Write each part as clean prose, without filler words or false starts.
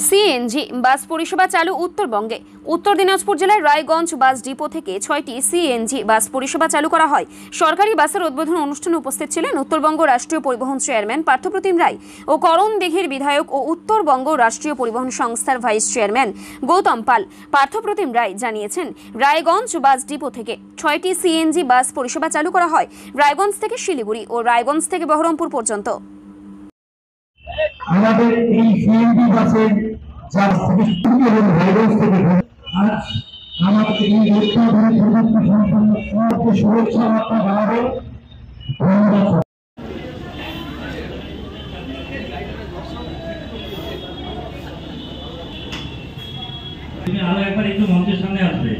CNG বাস পরিষেবা চালু উত্তরবঙ্গে। উত্তর দিনাজপুর জেলার রায়গঞ্জ বাস ডিপো থেকে 6টি সিএনজি বাস পরিষেবা চালু করা হয়। সরকারি বাসের উদ্বোধন অনুষ্ঠানে উপস্থিত ছিলেন উত্তরবঙ্গ রাষ্ট্রীয় পরিবহন চেয়ারম্যান পার্থপ্রতিম রায় ও করণদিঘির বিধায়ক ও উত্তরবঙ্গ রাষ্ট্রীয় পরিবহন সংস্থার ভাইস চেয়ারম্যান গৌতম পাল। পার্থপ্রতিম রায় জানিয়েছেন, রায়গঞ্জ বাস ডিপো থেকে 6টি সিএনজি বাস পরিষেবা চালু করা হয় রায়গঞ্জ থেকে শিলিগুড়ি ও রায়গঞ্জ থেকে বহরমপুর পর্যন্ত। আমাদের এই সিএনজি বাসের আমাদের এই অত্যাধুনিক প্রযুক্তি সম্পন্ন সমাজকে শুভেচ্ছা বার্তা জানাবে। তুমি আরো একবার একটু মঞ্চের সামনে আসবে।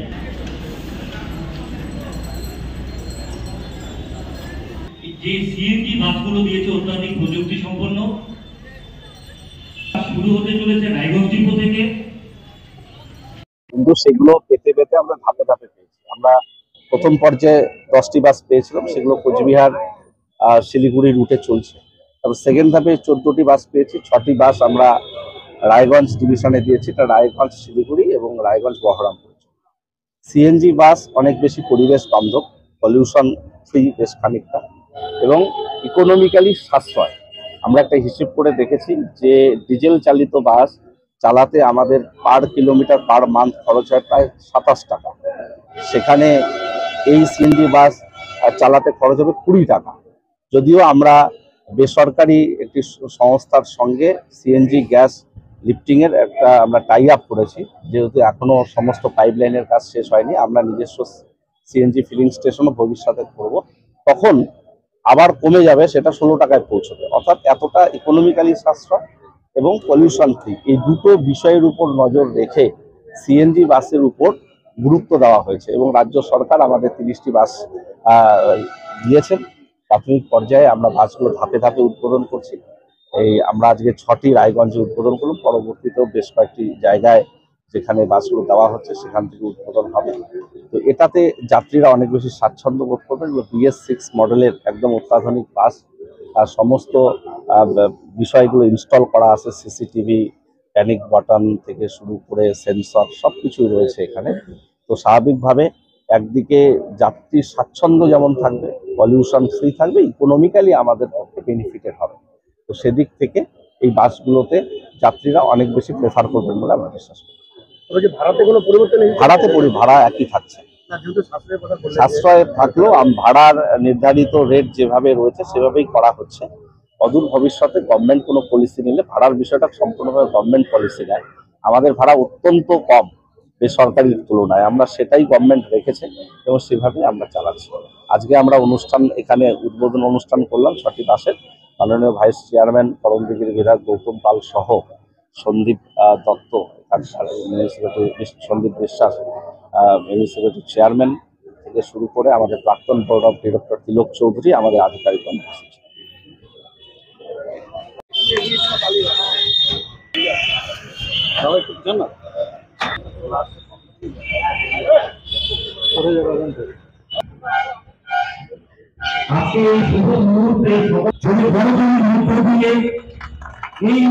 যে সিএনজি বাসগুলো দিয়েছে অত্যাধিক প্রযুক্তি সম্পন্ন, শুরু হতে চলেছে রায়গঞ্জ ডিপো থেকে। কিন্তু সেগুলো পেতে পেতে আমরা ধাপে ধাপে পেয়েছি। আমরা প্রথম পর্যায়ে 10টি বাস পেয়েছিলাম, সেগুলো কোচবিহার শিলিগুড়ি রুটে চলছে। তারপর সেকেন্ড ধাপে 14টি বাস পেয়েছি। 6টি বাস আমরা রায়গঞ্জ ডিভিশনে দিয়েছি, এটা রায়গঞ্জ শিলিগুড়ি এবং রায়গঞ্জ বহরমপুর। সিএনজি বাস অনেক বেশি পরিবেশ বান্ধব, পলিউশন ফ্রি বেশ খানিকটা, এবং ইকোনমিক্যালি সাশ্রয়। আমরা একটা হিসেব করে দেখেছি যে ডিজেল চালিত বাস চালাতে আমাদের পার কিলোমিটার পার মান্থ খরচ হয় প্রায় 27 টাকা, সেখানে এই সিএনজি বাস চালাতে খরচ হবে 20 টাকা। যদিও আমরা বেসরকারি একটি সংস্থার সঙ্গে সিএনজি গ্যাস লিফটিংয়ের একটা আমরা টাই আপ করেছি, যেহেতু এখনো সমস্ত পাইপলাইনের কাজ শেষ হয়নি, আমরা নিজস্ব সিএনজি ফিলিং স্টেশনও ভবিষ্যতে করব, তখন আবার কমে যাবে, সেটা 16 টাকায় পৌঁছবে। অর্থাৎ এতটা ইকোনমিক্যালি সাশ্রয় এবং পলিউশন ফ্রি, এই দুটো বিষয়ের উপর নজর রেখে সিএনজি বাসের উপর গুরুত্ব দেওয়া হয়েছে এবং রাজ্য সরকার আমাদের 30টি বাস দিয়েছেন। প্রাথমিক পর্যায়ে আমরা বাসগুলো ধাপে ধাপে উদ্বোধন করছি। আমরা আজকে 6টি রায়গঞ্জে উদ্বোধন করলাম, পরবর্তীতেও বেশ কয়েকটি জায়গায় যেখানে বাসগুলো দেওয়া হচ্ছে সেখান থেকে উদ্বোধন হবে। তো এটাতে যাত্রীরা অনেক বেশি স্বাচ্ছন্দ্য বোধ করবেন। BS6 মডেলের একদম অত্যাধুনিক বাস, আর সমস্ত বিষয়গুলো ইনস্টল করা আছে, সিসিটিভি, প্যানিক বাটন থেকে শুরু করে সেন্সর সব কিছুই রয়েছে এখানে। তো স্বাভাবিকভাবে একদিকে যাত্রীর স্বাচ্ছন্দ্য যেমন থাকবে, পলিউশন ফ্রি থাকবে, ইকোনমিক্যালি আমাদের পক্ষে বেনিফিটেড হবে। তো সেদিক থেকে এই বাসগুলোতে যাত্রীরা অনেক বেশি প্রেফার করবেন বলে আমরা বিশ্বাস করি। ভাড়া একই থাকছে, সাশ্রয় থাকলেও ভাড়ার নির্ধারিত রেট যেভাবে রয়েছে সেভাবেই করা হচ্ছে। অদূর ভবিষ্যতে গভর্নমেন্ট কোনো পলিসি নিলে ভাড়ার বিষয়টা সম্পূর্ণভাবে গভর্নমেন্ট পলিসি নেয়। আমাদের ভাড়া অত্যন্ত কম বেসরকারির তুলনায়, আমরা সেটাই গভর্নমেন্ট রেখেছে এবং সেভাবেই আমরা চালাচ্ছি। আজকে আমরা এখানে উদ্বোধন অনুষ্ঠান করলাম 6টি বাসের। মাননীয় ভাইস চেয়ারম্যান করণদিঘির বিধায়ক গৌতম পাল সহ সন্দীপ দত্ত, সন্দীপ বিশ্বাস মিউনিসিপ্যালিটি চেয়ারম্যান থেকে শুরু করে আমাদের প্রাক্তন বোর্ড অফ ডিরেক্টর তিলক চৌধুরী, আমাদের আধিকারিকগণ এসেছে। আজকে এই শুভ মুহূর্তে এই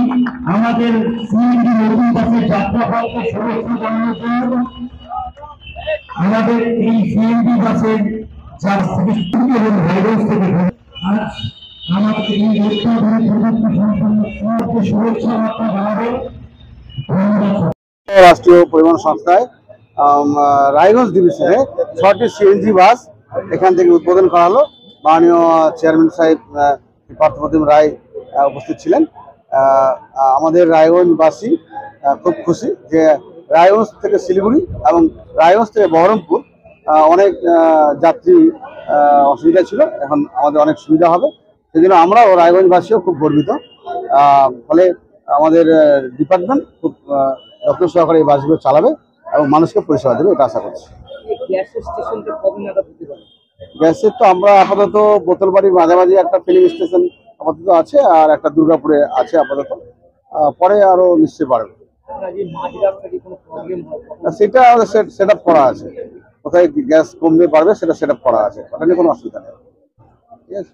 আমাদের সিএনজি নতুন বাসের যাত্রাপথকে শুভেচ্ছা জানানোর জন্য আমাদের এই সিএনজি বাসের রায়গঞ্জ থেকে আমাদের এই অত্যাধুনিক প্রযুক্তি সম্পন্ন সমাজকে শুভেচ্ছা বার্তা জানাবে। রাষ্ট্রীয় পরিবহন সংস্থায় রায়গঞ্জ ডিভিশনে 6টি সিএনজি বাস এখান থেকে উদ্বোধন করা হলো। মাননীয় চেয়ারম্যান সাহেব পার্থপ্রতিম রায় উপস্থিত ছিলেন। আমাদের রায়গঞ্জবাসী খুব খুশি যে রায়গঞ্জ থেকে শিলিগুড়ি এবং রায়গঞ্জ থেকে বহরমপুর অনেক যাত্রী অসুবিধা ছিল, এখন আমাদের অনেক সুবিধা হবে। সেই জন্য আমরাও রায়গঞ্জবাসীও খুব গর্বিত। ফলে আমাদের ডিপার্টমেন্ট খুব যত্ন সহকারে এই বাসগুলো চালাবে এবং মানুষকে পরিষেবা দেবে, এটা আশা করছি। গ্যাসের তো আমরা আপাতত বোতলবাড়ির মাঝামাঝি একটা ফিলিং স্টেশন আপাতত আছে, আর একটা দুর্গাপুরে আছে আপাতত, পরে আরো নিশ্চয়ই বাড়বে। সেটা আমাদের সেট আপ করা আছে, কোথায় গ্যাস কমবে পারবে সেটা সেট আপ করা আছে, ওটা নিয়ে কোনো অসুবিধা নেই। ঠিক আছে।